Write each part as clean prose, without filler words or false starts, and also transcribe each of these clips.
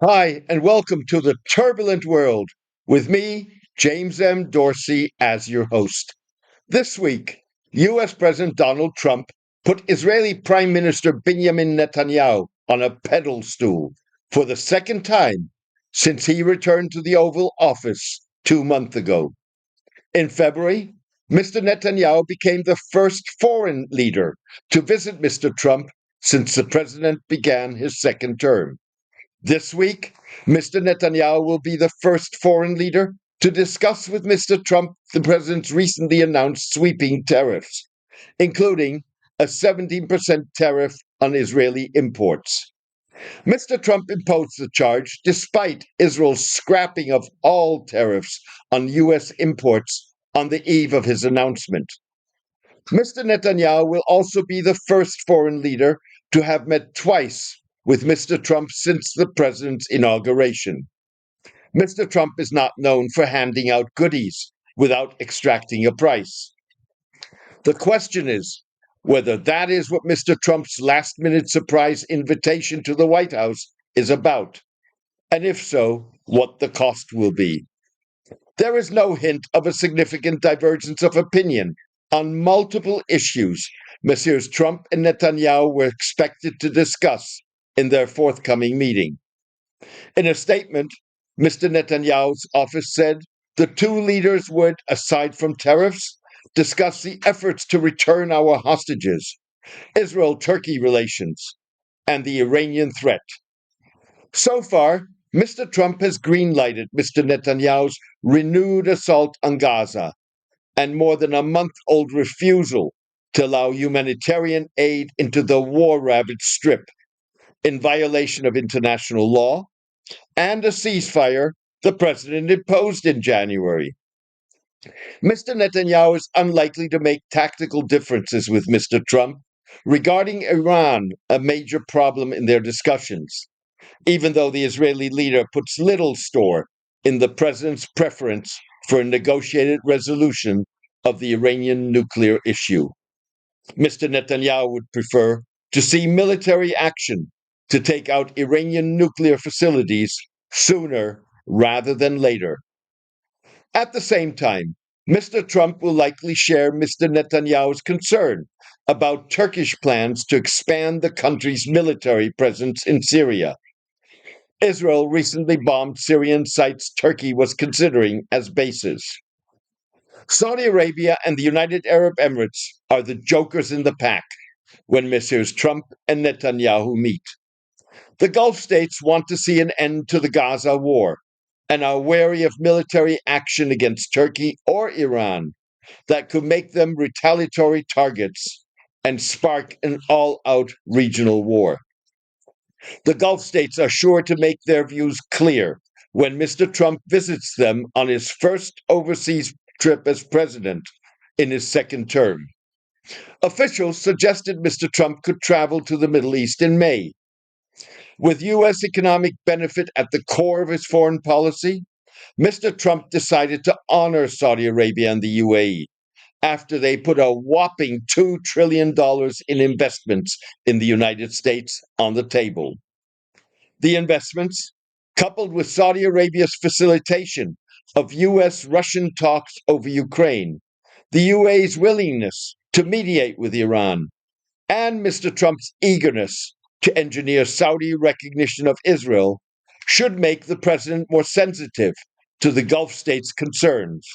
Hi, and welcome to the turbulent world with me, James M. Dorsey, as your host. This week, US President Donald Trump put Israeli Prime Minister Binyamin Netanyahu on a pedal stool for the second time since he returned to the Oval Office 2 months ago. In February, Mr. Netanyahu became the first foreign leader to visit Mr. Trump since the president began his second term. This week, Mr. Netanyahu will be the first foreign leader to discuss with Mr. Trump the president's recently announced sweeping tariffs, including a 17% tariff on Israeli imports. Mr. Trump imposed the charge despite Israel's scrapping of all tariffs on U.S. imports on the eve of his announcement. Mr. Netanyahu will also be the first foreign leader to have met twice with Mr. Trump since the president's inauguration. Mr. Trump is not known for handing out goodies without extracting a price. The question is whether that is what Mr. Trump's last minute surprise invitation to the White House is about, and if so, what the cost will be. There is no hint of a significant divergence of opinion on multiple issues Messrs. Trump and Netanyahu were expected to discuss in their forthcoming meeting. In a statement, Mr. Netanyahu's office said the two leaders would, aside from tariffs, discuss the efforts to return our hostages, Israel-Turkey relations, and the Iranian threat. So far, Mr. Trump has green-lighted Mr. Netanyahu's renewed assault on Gaza and more than a month-old refusal to allow humanitarian aid into the war-ravaged Strip in violation of international law and a ceasefire the president imposed in January. Mr. Netanyahu is unlikely to make tactical differences with Mr. Trump regarding Iran, a major problem in their discussions, even though the Israeli leader puts little store in the president's preference for a negotiated resolution of the Iranian nuclear issue. Mr. Netanyahu would prefer to see military action to take out Iranian nuclear facilities sooner rather than later. At the same time, Mr. Trump will likely share Mr. Netanyahu's concern about Turkish plans to expand the country's military presence in Syria. Israel recently bombed Syrian sites Turkey was considering as bases. Saudi Arabia and the United Arab Emirates are the jokers in the pack when Messrs. Trump and Netanyahu meet. The Gulf states want to see an end to the Gaza war and are wary of military action against Turkey or Iran that could make them retaliatory targets and spark an all-out regional war. The Gulf states are sure to make their views clear when Mr. Trump visits them on his first overseas trip as president in his second term. Officials suggested Mr. Trump could travel to the Middle East in May. With U.S. economic benefit at the core of his foreign policy, Mr. Trump decided to honor Saudi Arabia and the UAE after they put a whopping $2 trillion in investments in the United States on the table. The investments, coupled with Saudi Arabia's facilitation of U.S.-Russian talks over Ukraine, the UAE's willingness to mediate with Iran, and Mr. Trump's eagerness to engineer Saudi recognition of Israel should make the president more sensitive to the Gulf states' concerns,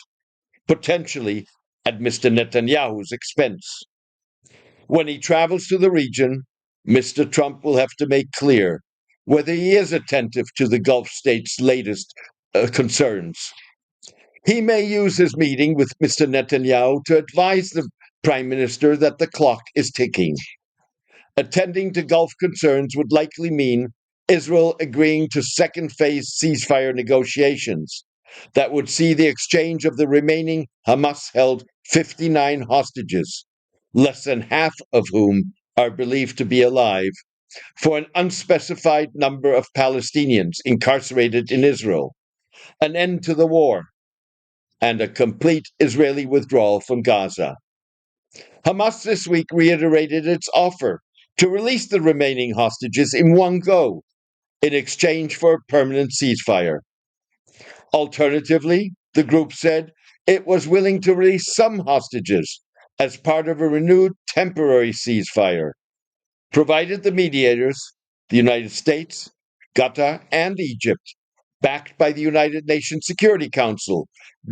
potentially at Mr. Netanyahu's expense. When he travels to the region, Mr. Trump will have to make clear whether he is attentive to the Gulf states' latest concerns. He may use his meeting with Mr. Netanyahu to advise the prime minister that the clock is ticking. Attending to Gulf concerns would likely mean Israel agreeing to second phase ceasefire negotiations that would see the exchange of the remaining Hamas-held 59 hostages, less than half of whom are believed to be alive, for an unspecified number of Palestinians incarcerated in Israel, an end to the war, and a complete Israeli withdrawal from Gaza. Hamas this week reiterated its offer to release the remaining hostages in one go, in exchange for a permanent ceasefire. Alternatively, the group said it was willing to release some hostages as part of a renewed temporary ceasefire, provided the mediators, the United States, Qatar, and Egypt, backed by the United Nations Security Council,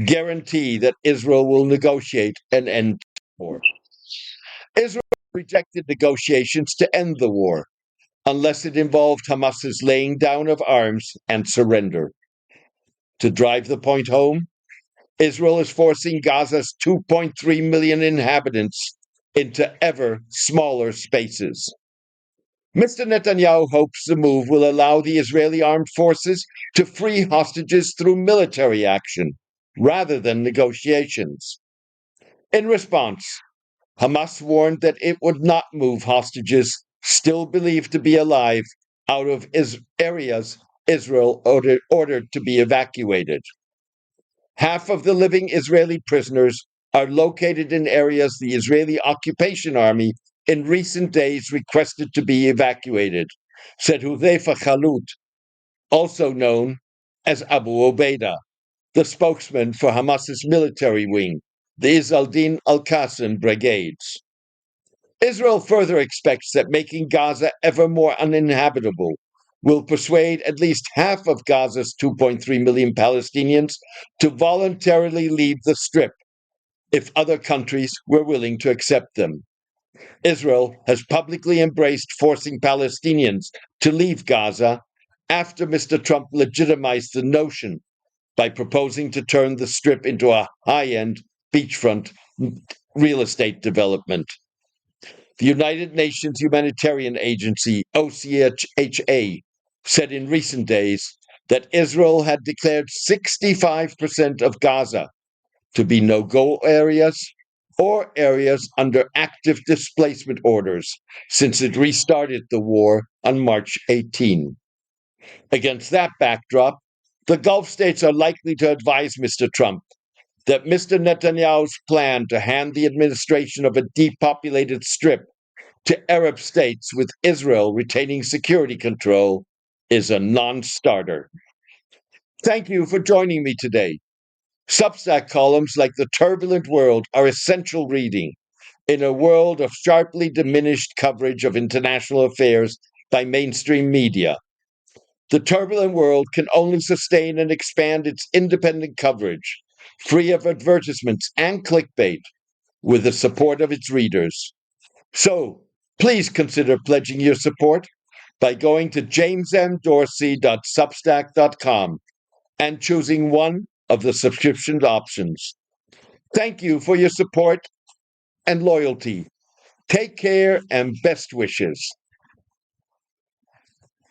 guarantee that Israel will negotiate an end to the war. Israel rejected negotiations to end the war unless it involved Hamas's laying down of arms and surrender. To drive the point home, Israel is forcing Gaza's 2.3 million inhabitants into ever smaller spaces. Mr. Netanyahu hopes the move will allow the Israeli armed forces to free hostages through military action rather than negotiations. In response, Hamas warned that it would not move hostages still believed to be alive out of areas Israel ordered to be evacuated. Half of the living Israeli prisoners are located in areas the Israeli occupation army in recent days requested to be evacuated, said Hudhaifa Khalut, also known as Abu Obeida, the spokesman for Hamas's military wing, the Izz al-Din al-Qassam brigades. Israel further expects that making Gaza ever more uninhabitable will persuade at least half of Gaza's 2.3 million Palestinians to voluntarily leave the Strip if other countries were willing to accept them. Israel has publicly embraced forcing Palestinians to leave Gaza after Mr. Trump legitimized the notion by proposing to turn the Strip into a high-end beachfront real estate development. The United Nations Humanitarian Agency, OCHA, said in recent days that Israel had declared 65% of Gaza to be no-go areas or areas under active displacement orders since it restarted the war on March 18. Against that backdrop, the Gulf states are likely to advise Mr. Trump that Mr. Netanyahu's plan to hand the administration of a depopulated strip to Arab states with Israel retaining security control is a non-starter. Thank you for joining me today. Substack columns like The Turbulent World are essential reading in a world of sharply diminished coverage of international affairs by mainstream media. The Turbulent World can only sustain and expand its independent coverage, free of advertisements and clickbait, with the support of its readers. So, please consider pledging your support by going to jamesmdorsey.substack.com and choosing one of the subscription options. Thank you for your support and loyalty. Take care and best wishes.